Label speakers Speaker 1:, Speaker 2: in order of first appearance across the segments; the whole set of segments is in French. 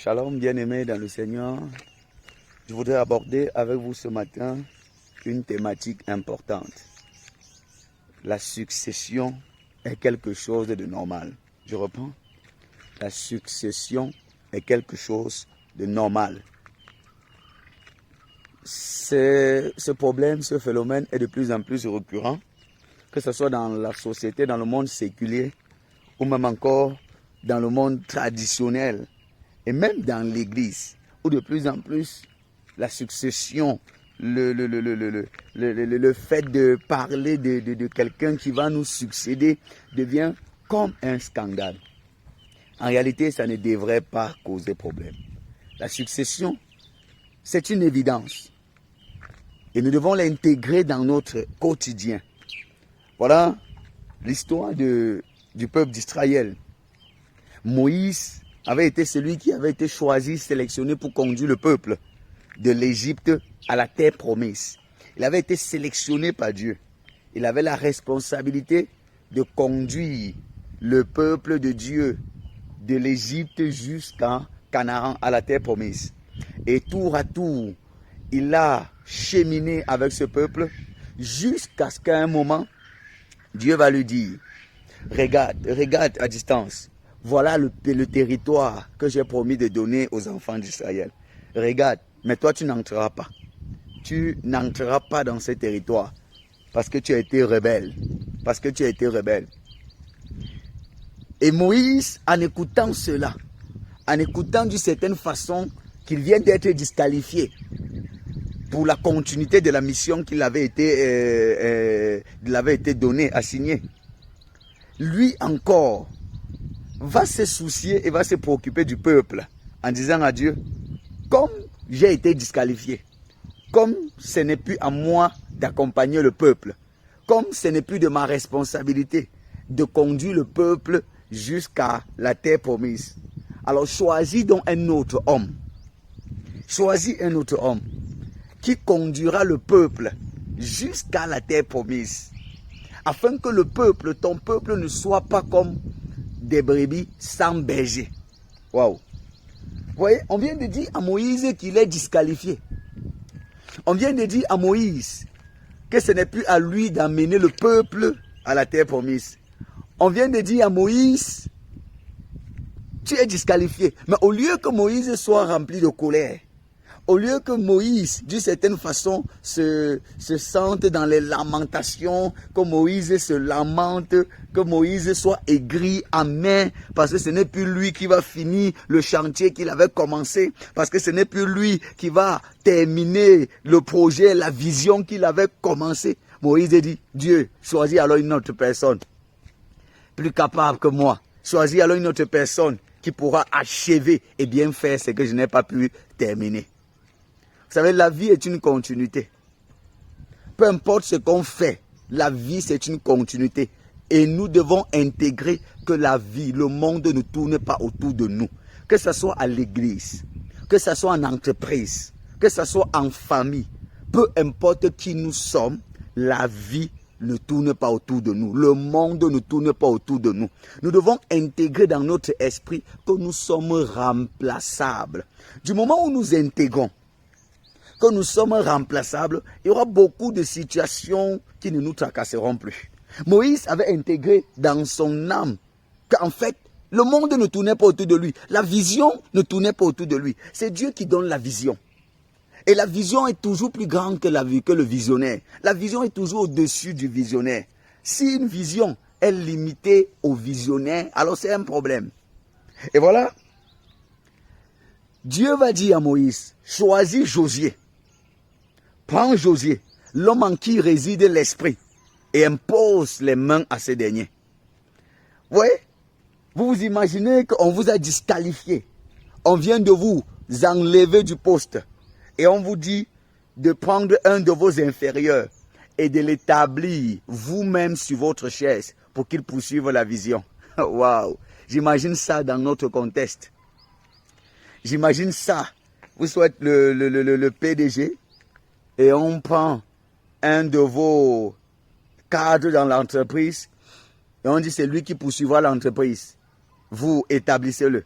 Speaker 1: Shalom bien-aimés dans le Seigneur, je voudrais aborder avec vous ce matin une thématique importante. La succession est quelque chose de normal. Je reprends. La succession est quelque chose de normal. Ce problème, ce phénomène est de plus en plus récurrent, que ce soit dans la société, dans le monde séculier, ou même encore dans le monde traditionnel, et même dans l'église, où de plus en plus, la succession, le fait de parler de quelqu'un qui va nous succéder devient comme un scandale. En réalité, ça ne devrait pas causer problème. La succession, c'est une évidence. Et nous devons l'intégrer dans notre quotidien. Voilà l'histoire du peuple d'Israël. Moïse avait été celui qui avait été choisi, sélectionné pour conduire le peuple de l'Égypte à la terre promise. Il avait été sélectionné par Dieu. Il avait la responsabilité de conduire le peuple de Dieu de l'Égypte jusqu'à Canaan, à la terre promise. Et tour à tour, il a cheminé avec ce peuple jusqu'à ce qu'à un moment, Dieu va lui dire, regarde à distance. Voilà le territoire que j'ai promis de donner aux enfants d'Israël. Regarde, mais toi tu n'entreras pas. Tu n'entreras pas dans ce territoire parce que tu as été rebelle. Parce que tu as été rebelle. Et Moïse, en écoutant cela, en écoutant d'une certaine façon qu'il vient d'être disqualifié pour la continuité de la mission qu'il avait été donnée, assignée, lui encore va se soucier et va se préoccuper du peuple en disant à Dieu, comme j'ai été disqualifié, comme ce n'est plus à moi d'accompagner le peuple, comme ce n'est plus de ma responsabilité de conduire le peuple jusqu'à la terre promise, alors choisis donc un autre homme. Choisis un autre homme qui conduira le peuple jusqu'à la terre promise, afin que le peuple, ton peuple, ne soit pas comme des brebis sans berger. Waouh! Vous voyez, on vient de dire à Moïse qu'il est disqualifié. On vient de dire à Moïse que ce n'est plus à lui d'amener le peuple à la terre promise. On vient de dire à Moïse, tu es disqualifié. Mais au lieu que Moïse soit rempli de colère, au lieu que Moïse, d'une certaine façon, se sente dans les lamentations, que Moïse se lamente, que Moïse soit aigri, amer, parce que ce n'est plus lui qui va finir le chantier qu'il avait commencé, parce que ce n'est plus lui qui va terminer le projet, la vision qu'il avait commencé. Moïse dit, Dieu, choisis alors une autre personne, plus capable que moi. Choisis alors une autre personne qui pourra achever et bien faire ce que je n'ai pas pu terminer. Vous savez, la vie est une continuité. Peu importe ce qu'on fait, la vie c'est une continuité. Et nous devons intégrer que la vie, le monde ne tourne pas autour de nous. Que ce soit à l'église, que ce soit en entreprise, que ce soit en famille. Peu importe qui nous sommes, la vie ne tourne pas autour de nous. Le monde ne tourne pas autour de nous. Nous devons intégrer dans notre esprit que nous sommes remplaçables. Du moment où nous intégrons que nous sommes remplaçables, il y aura beaucoup de situations qui ne nous tracasseront plus. Moïse avait intégré dans son âme qu'en fait, le monde ne tournait pas autour de lui. La vision ne tournait pas autour de lui. C'est Dieu qui donne la vision. Et la vision est toujours plus grande que le visionnaire. La vision est toujours au-dessus du visionnaire. Si une vision est limitée au visionnaire, alors c'est un problème. Et voilà, Dieu va dire à Moïse, choisis Josué. Prends Josué, l'homme en qui réside l'esprit, et impose les mains à ce dernier. Vous vous imaginez qu'on vous a disqualifié. On vient de vous enlever du poste. Et on vous dit de prendre un de vos inférieurs et de l'établir vous-même sur votre chaise pour qu'il poursuive la vision. Waouh! J'imagine ça dans notre contexte. J'imagine ça. Vous soyez le PDG et on prend un de vos cadres dans l'entreprise et on dit c'est lui qui poursuivra l'entreprise. Vous établissez-le.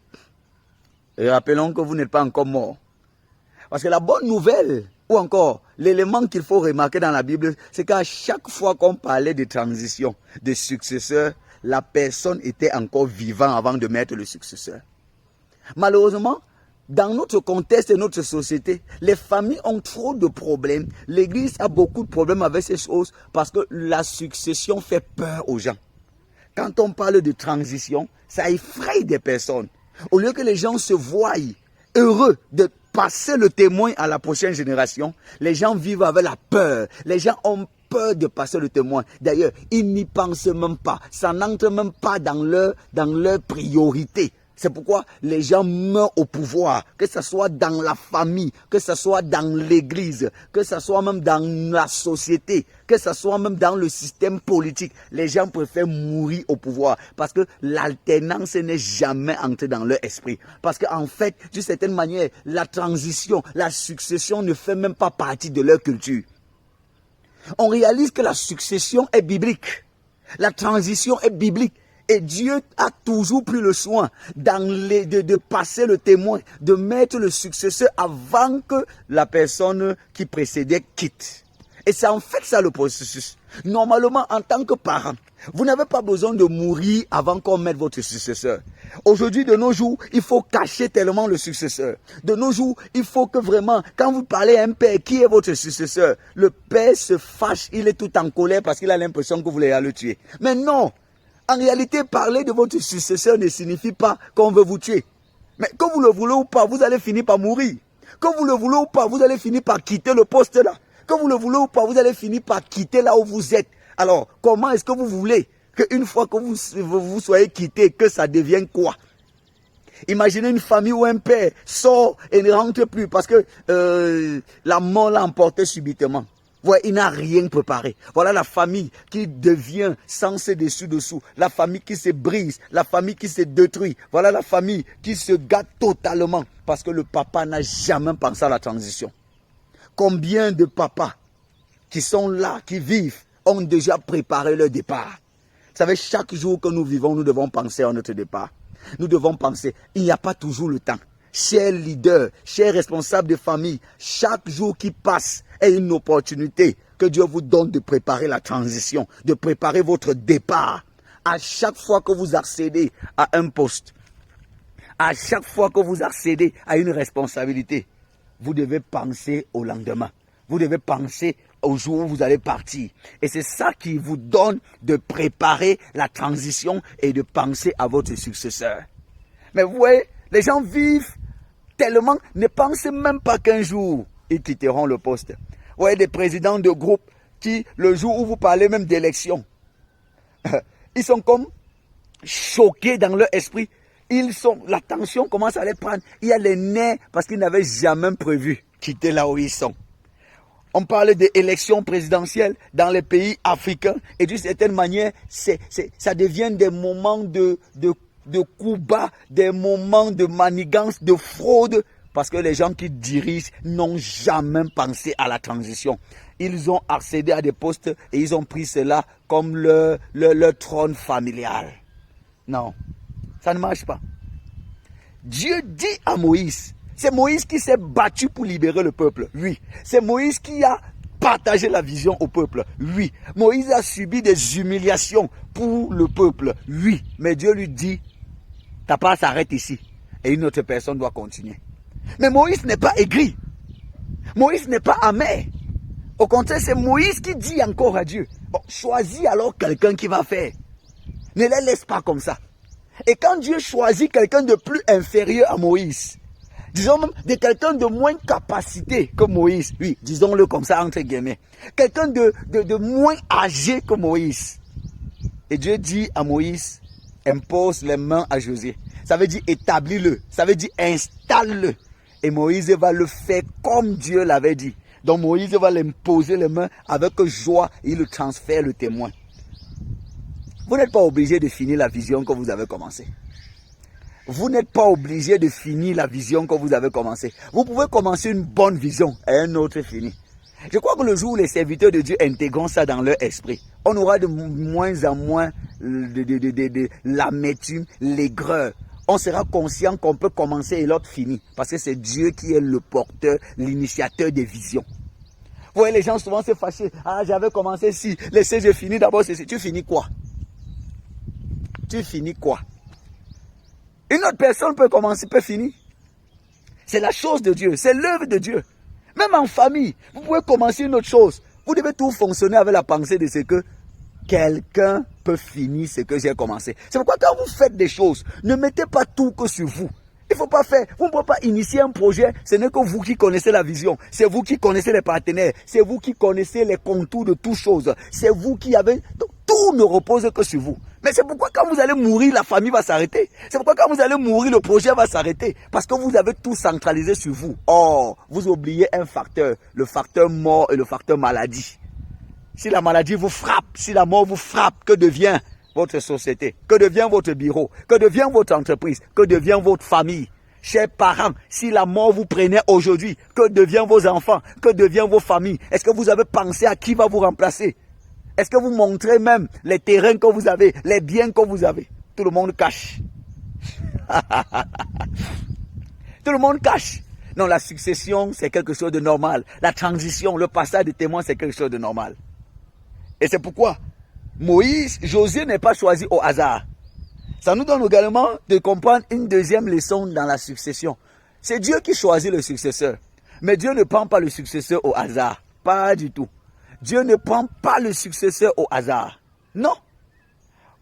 Speaker 1: Et rappelons que vous n'êtes pas encore mort. Parce que la bonne nouvelle, ou encore l'élément qu'il faut remarquer dans la Bible, c'est qu'à chaque fois qu'on parlait de transition, de successeur, la personne était encore vivante avant de mettre le successeur. Malheureusement, dans notre contexte et notre société, les familles ont trop de problèmes. L'Église a beaucoup de problèmes avec ces choses parce que la succession fait peur aux gens. Quand on parle de transition, ça effraie des personnes. Au lieu que les gens se voient heureux de passer le témoin à la prochaine génération, les gens vivent avec la peur. Les gens ont peur de passer le témoin. D'ailleurs, ils n'y pensent même pas. Ça n'entre même pas dans leur priorité. C'est pourquoi les gens meurent au pouvoir, que ce soit dans la famille, que ce soit dans l'église, que ce soit même dans la société, que ce soit même dans le système politique. Les gens préfèrent mourir au pouvoir parce que l'alternance n'est jamais entrée dans leur esprit. Parce qu'en fait, d'une certaine manière, la transition, la succession ne fait même pas partie de leur culture. On réalise que la succession est biblique. La transition est biblique. Et Dieu a toujours pris le soin de passer le témoin, de mettre le successeur avant que la personne qui précédait quitte. Et c'est en fait ça le processus. Normalement, en tant que parent, vous n'avez pas besoin de mourir avant qu'on mette votre successeur. Aujourd'hui, de nos jours, il faut cacher tellement le successeur. De nos jours, il faut que vraiment, quand vous parlez à un père, qui est votre successeur? Le père se fâche, il est tout en colère parce qu'il a l'impression que vous voulez le tuer. Mais non! En réalité, parler de votre successeur ne signifie pas qu'on veut vous tuer. Mais que vous le voulez ou pas, vous allez finir par mourir. Que vous le voulez ou pas, vous allez finir par quitter le poste là. Que vous le voulez ou pas, vous allez finir par quitter là où vous êtes. Alors, comment est-ce que vous voulez qu'une fois que vous soyez quitté, que ça devienne quoi? Imaginez une famille où un père sort et ne rentre plus parce que la mort l'a emporté subitement. Ouais, il n'a rien préparé. Voilà la famille qui devient sans dessus-dessous. La famille qui se brise. La famille qui se détruit. Voilà la famille qui se gâte totalement. Parce que le papa n'a jamais pensé à la transition. Combien de papas qui sont là, qui vivent, ont déjà préparé leur départ? Vous savez, chaque jour que nous vivons, nous devons penser à notre départ. Nous devons penser, il n'y a pas toujours le temps. Chers leaders, chers responsables de famille, chaque jour qui passe est une opportunité que Dieu vous donne de préparer la transition, de préparer votre départ. À chaque fois que vous accédez à un poste, à chaque fois que vous accédez à une responsabilité, vous devez penser au lendemain. Vous devez penser au jour où vous allez partir. Et c'est ça qui vous donne de préparer la transition et de penser à votre successeur. Mais vous voyez, les gens vivent tellement, ne pensez même pas qu'un jour, ils quitteront le poste. Vous voyez des présidents de groupe qui, le jour où vous parlez même d'élection, ils sont comme choqués dans leur esprit. La tension commence à les prendre. Il y a les nerfs parce qu'ils n'avaient jamais prévu quitter là où ils sont. On parle d'élections présidentielles dans les pays africains et d'une certaine manière, ça devient des moments de coups bas, des moments de manigance, de fraude, parce que les gens qui dirigent n'ont jamais pensé à la transition. Ils ont accédé à des postes et ils ont pris cela comme leur trône familial. Non, ça ne marche pas. Dieu dit à Moïse, c'est Moïse qui s'est battu pour libérer le peuple, oui. C'est Moïse qui a partagé la vision au peuple, oui. Moïse a subi des humiliations pour le peuple, oui. Mais Dieu lui dit, ta part s'arrête ici et une autre personne doit continuer. Mais Moïse n'est pas aigri. Moïse n'est pas amer. Au contraire, c'est Moïse qui dit encore à Dieu, bon, choisis alors quelqu'un qui va faire. Ne les laisse pas comme ça. Et quand Dieu choisit quelqu'un de plus inférieur à Moïse, disons même de quelqu'un de moins capacité que Moïse, oui, disons-le comme ça entre guillemets, quelqu'un de moins âgé que Moïse. Et Dieu dit à Moïse, impose les mains à Josué. Ça veut dire établis-le, ça veut dire installe-le. Et Moïse va le faire comme Dieu l'avait dit. Donc Moïse va l'imposer les mains avec joie et il transfère le témoin. Vous n'êtes pas obligé de finir la vision que vous avez commencée. Vous n'êtes pas obligé de finir la vision que vous avez commencée. Vous pouvez commencer une bonne vision et un autre fini. Je crois que le jour où les serviteurs de Dieu intégrent ça dans leur esprit, on aura de moins en moins l'amertume, l'aigreur. on sera conscient qu'on peut commencer et l'autre finit. Parce que c'est Dieu qui est le porteur, l'initiateur des visions. Vous voyez, les gens souvent se fâchent. Ah, j'avais commencé si, laissez, j'ai fini d'abord ceci. Tu finis quoi? Tu finis quoi? Une autre personne peut commencer, peut finir. C'est la chose de Dieu, c'est l'œuvre de Dieu. Même en famille, vous pouvez commencer une autre chose. Vous devez tout fonctionner avec la pensée de ce que quelqu'un peut finir ce que j'ai commencé. C'est pourquoi quand vous faites des choses, ne mettez pas tout que sur vous. Il ne faut pas faire, vous ne pouvez pas initier un projet, ce n'est que vous qui connaissez la vision, c'est vous qui connaissez les partenaires, c'est vous qui connaissez les contours de toutes choses, c'est vous qui avez... Donc, tout ne repose que sur vous. Mais c'est pourquoi quand vous allez mourir, la famille va s'arrêter. C'est pourquoi quand vous allez mourir, le projet va s'arrêter. Parce que vous avez tout centralisé sur vous. Or, vous oubliez un facteur, le facteur mort et le facteur maladie. Si la maladie vous frappe, si la mort vous frappe, que devient votre société? Que devient votre bureau? Que devient votre entreprise? Que devient votre famille? Chers parents, si la mort vous prenait aujourd'hui, que devient vos enfants? Que devient vos familles? Est-ce que vous avez pensé à qui va vous remplacer? Est-ce que vous montrez même les terrains que vous avez, les biens que vous avez? Tout le monde cache. Tout le monde cache. Non, la succession, c'est quelque chose de normal. La transition, le passage de témoin, c'est quelque chose de normal. Et c'est pourquoi Josué n'est pas choisi au hasard. Ça nous donne également de comprendre une deuxième leçon dans la succession. C'est Dieu qui choisit le successeur. Mais Dieu ne prend pas le successeur au hasard. Pas du tout. Dieu ne prend pas le successeur au hasard. Non.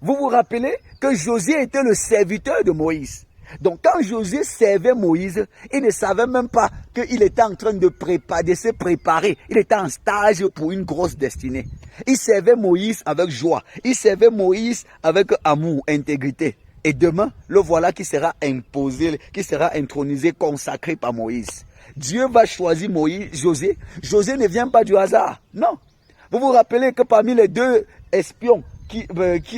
Speaker 1: Vous vous rappelez que Josué était le serviteur de Moïse. Donc quand Josué servait Moïse, il ne savait même pas qu'il était en train de se préparer. Il était en stage pour une grosse destinée. Il servait Moïse avec joie. Il servait Moïse avec amour, intégrité. Et demain, le voilà qui sera imposé, qui sera intronisé, consacré par Moïse. Dieu va choisir Josué. Josué ne vient pas du hasard. Non. Vous vous rappelez que parmi les deux espions qui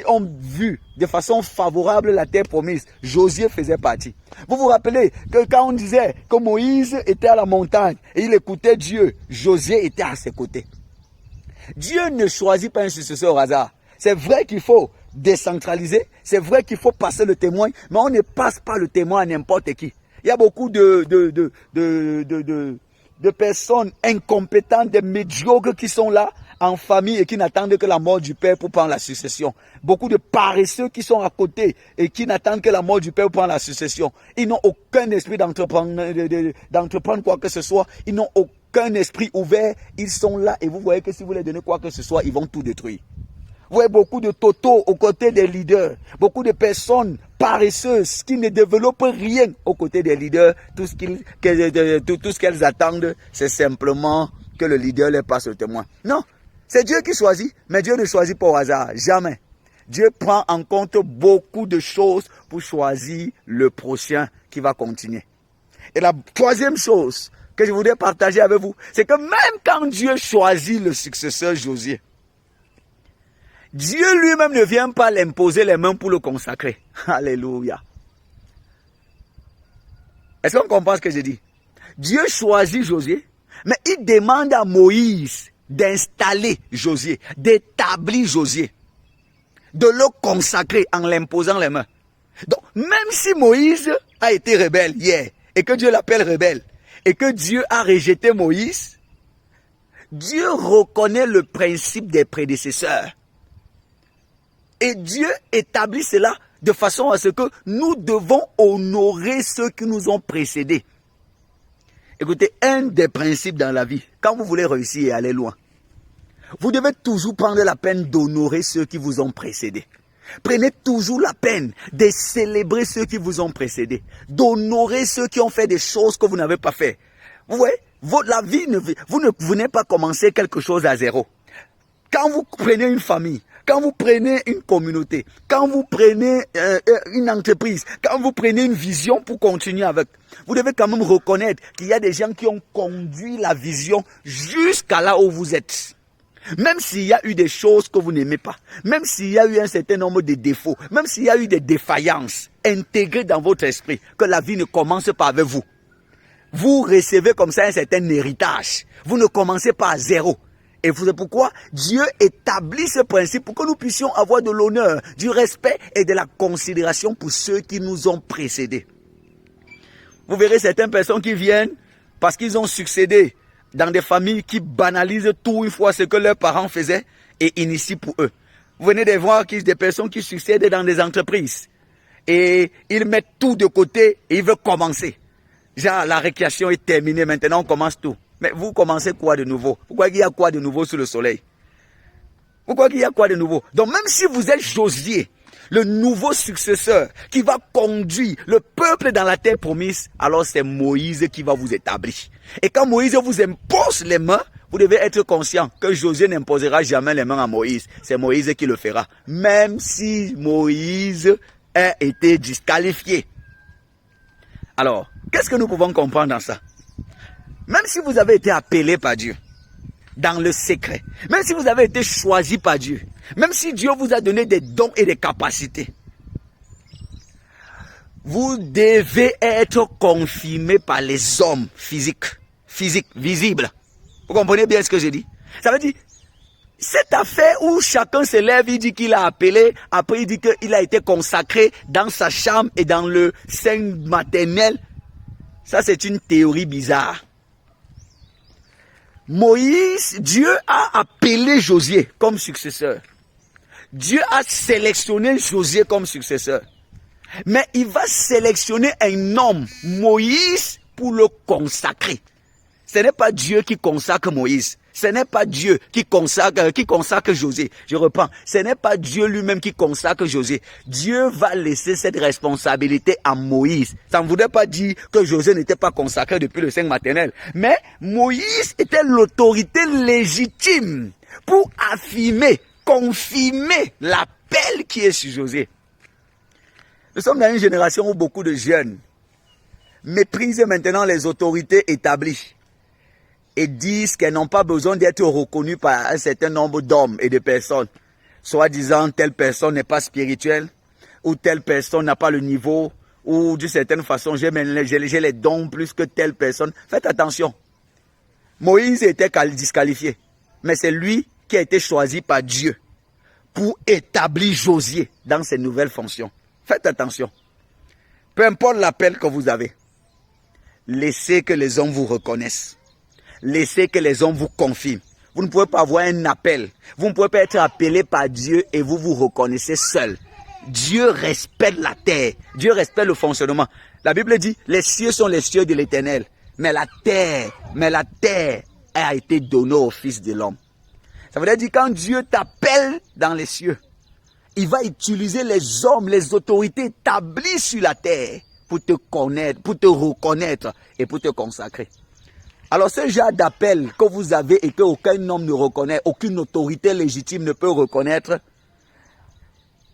Speaker 1: ont vu de façon favorable la terre promise, Josué faisait partie. Vous vous rappelez que quand on disait que Moïse était à la montagne et il écoutait Dieu, Josué était à ses côtés. Dieu ne choisit pas un successeur au hasard. C'est vrai qu'il faut décentraliser, c'est vrai qu'il faut passer le témoin, mais on ne passe pas le témoin à n'importe qui. Il y a beaucoup de personnes incompétentes, des médiocres qui sont là en famille et qui n'attendent que la mort du père pour prendre la succession. Beaucoup de paresseux qui sont à côté et qui n'attendent que la mort du père pour prendre la succession. Ils n'ont aucun esprit d'entreprendre quoi que ce soit. Ils n'ont aucun esprit ouvert. Ils sont là et vous voyez que si vous leur donnez quoi que ce soit, ils vont tout détruire. Vous voyez beaucoup de totaux aux côtés des leaders. Beaucoup de personnes paresseuses qui ne développent rien aux côtés des leaders. Tout ce qu'elles attendent, c'est simplement que le leader leur passe le témoin. Non, c'est Dieu qui choisit, mais Dieu ne choisit pas au hasard. Jamais. Dieu prend en compte beaucoup de choses pour choisir le prochain qui va continuer. Et la troisième chose que je voudrais partager avec vous, c'est que même quand Dieu choisit le successeur Josué, Dieu lui-même ne vient pas l'imposer les mains pour le consacrer. Alléluia. Est-ce qu'on comprend ce que je dis? Dieu choisit Josué, mais il demande à Moïse d'installer Josué, d'établir Josué, de le consacrer en l'imposant les mains. Donc, même si Moïse a été rebelle hier, et que Dieu l'appelle rebelle, et que Dieu a rejeté Moïse, Dieu reconnaît le principe des prédécesseurs. Et Dieu établit cela de façon à ce que nous devons honorer ceux qui nous ont précédés. Écoutez, un des principes dans la vie, quand vous voulez réussir et aller loin, vous devez toujours prendre la peine d'honorer ceux qui vous ont précédés. Prenez toujours la peine de célébrer ceux qui vous ont précédés, d'honorer ceux qui ont fait des choses que vous n'avez pas fait. Vous voyez, la vie, vous ne venez pas commencer quelque chose à zéro. Quand vous prenez une famille, quand vous prenez une communauté, quand vous prenez une entreprise, quand vous prenez une vision pour continuer avec, vous devez quand même reconnaître qu'il y a des gens qui ont conduit la vision jusqu'à là où vous êtes. Même s'il y a eu des choses que vous n'aimez pas, même s'il y a eu un certain nombre de défauts, même s'il y a eu des défaillances, intégrées dans votre esprit, que la vie ne commence pas avec vous. Vous recevez comme ça un certain héritage. Vous ne commencez pas à zéro. Et c'est pourquoi Dieu établit ce principe pour que nous puissions avoir de l'honneur, du respect et de la considération pour ceux qui nous ont précédés. Vous verrez certaines personnes qui viennent parce qu'ils ont succédé dans des familles qui banalisent tout une fois ce que leurs parents faisaient et initient pour eux. Vous venez de voir des personnes qui succèdent dans des entreprises et ils mettent tout de côté et ils veulent commencer. Genre, la récréation est terminée, maintenant on commence tout. Mais vous commencez quoi de nouveau? Pourquoi il y a quoi de nouveau sous le soleil? Pourquoi il y a quoi de nouveau? Donc même si vous êtes Josué, le nouveau successeur qui va conduire le peuple dans la terre promise, alors c'est Moïse qui va vous établir. Et quand Moïse vous impose les mains, vous devez être conscient que Josué n'imposera jamais les mains à Moïse. C'est Moïse qui le fera. Même si Moïse a été disqualifié. Alors, qu'est-ce que nous pouvons comprendre dans ça? Même si vous avez été appelé par Dieu, dans le secret, même si vous avez été choisi par Dieu, même si Dieu vous a donné des dons et des capacités, vous devez être confirmé par les hommes physiques, visibles. Vous comprenez bien ce que je dis? Ça veut dire, cette affaire où chacun se lève, il dit qu'il a appelé, après il dit qu'il a été consacré dans sa chambre et dans le sein maternel, ça c'est une théorie bizarre. Moïse, Dieu a appelé Josué comme successeur. Dieu a sélectionné Josué comme successeur. Mais il va sélectionner un homme, Moïse, pour le consacrer. Ce n'est pas Dieu qui consacre Moïse. Ce n'est pas Dieu qui consacre Josué. Je reprends. Ce n'est pas Dieu lui-même qui consacre Josué. Dieu va laisser cette responsabilité à Moïse. Ça ne voudrait pas dire que Josué n'était pas consacré depuis le sein maternel. Mais Moïse était l'autorité légitime pour affirmer, confirmer l'appel qui est sur Josué. Nous sommes dans une génération où beaucoup de jeunes méprisent maintenant les autorités établies et disent qu'elles n'ont pas besoin d'être reconnues par un certain nombre d'hommes et de personnes. Soit disant telle personne n'est pas spirituelle, ou telle personne n'a pas le niveau, ou d'une certaine façon j'ai les dons plus que telle personne. Faites attention. Moïse était disqualifié, mais c'est lui qui a été choisi par Dieu pour établir Josué dans ses nouvelles fonctions. Faites attention. Peu importe l'appel que vous avez, laissez que les hommes vous reconnaissent. Laissez que les hommes vous confirment. Vous ne pouvez pas avoir un appel. Vous ne pouvez pas être appelé par Dieu et vous vous reconnaissez seul. Dieu respecte la terre. Dieu respecte le fonctionnement. La Bible dit, les cieux sont les cieux de l'Éternel. Mais la terre a été donnée au Fils de l'homme. Ça veut dire quand Dieu t'appelle dans les cieux, il va utiliser les hommes, les autorités établies sur la terre pour te connaître, pour te reconnaître et pour te consacrer. Alors ce genre d'appel que vous avez et qu'aucun homme ne reconnaît, aucune autorité légitime ne peut reconnaître,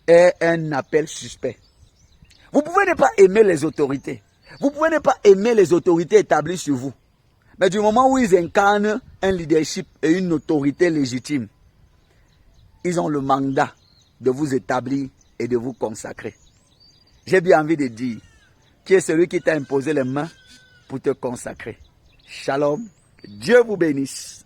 Speaker 1: est un appel suspect. Vous pouvez ne pas aimer les autorités. Vous pouvez ne pas aimer les autorités établies sur vous. Mais du moment où ils incarnent un leadership et une autorité légitime, ils ont le mandat de vous établir et de vous consacrer. J'ai bien envie de dire, qui est celui qui t'a imposé les mains pour te consacrer? Shalom, Dieu vous bénisse.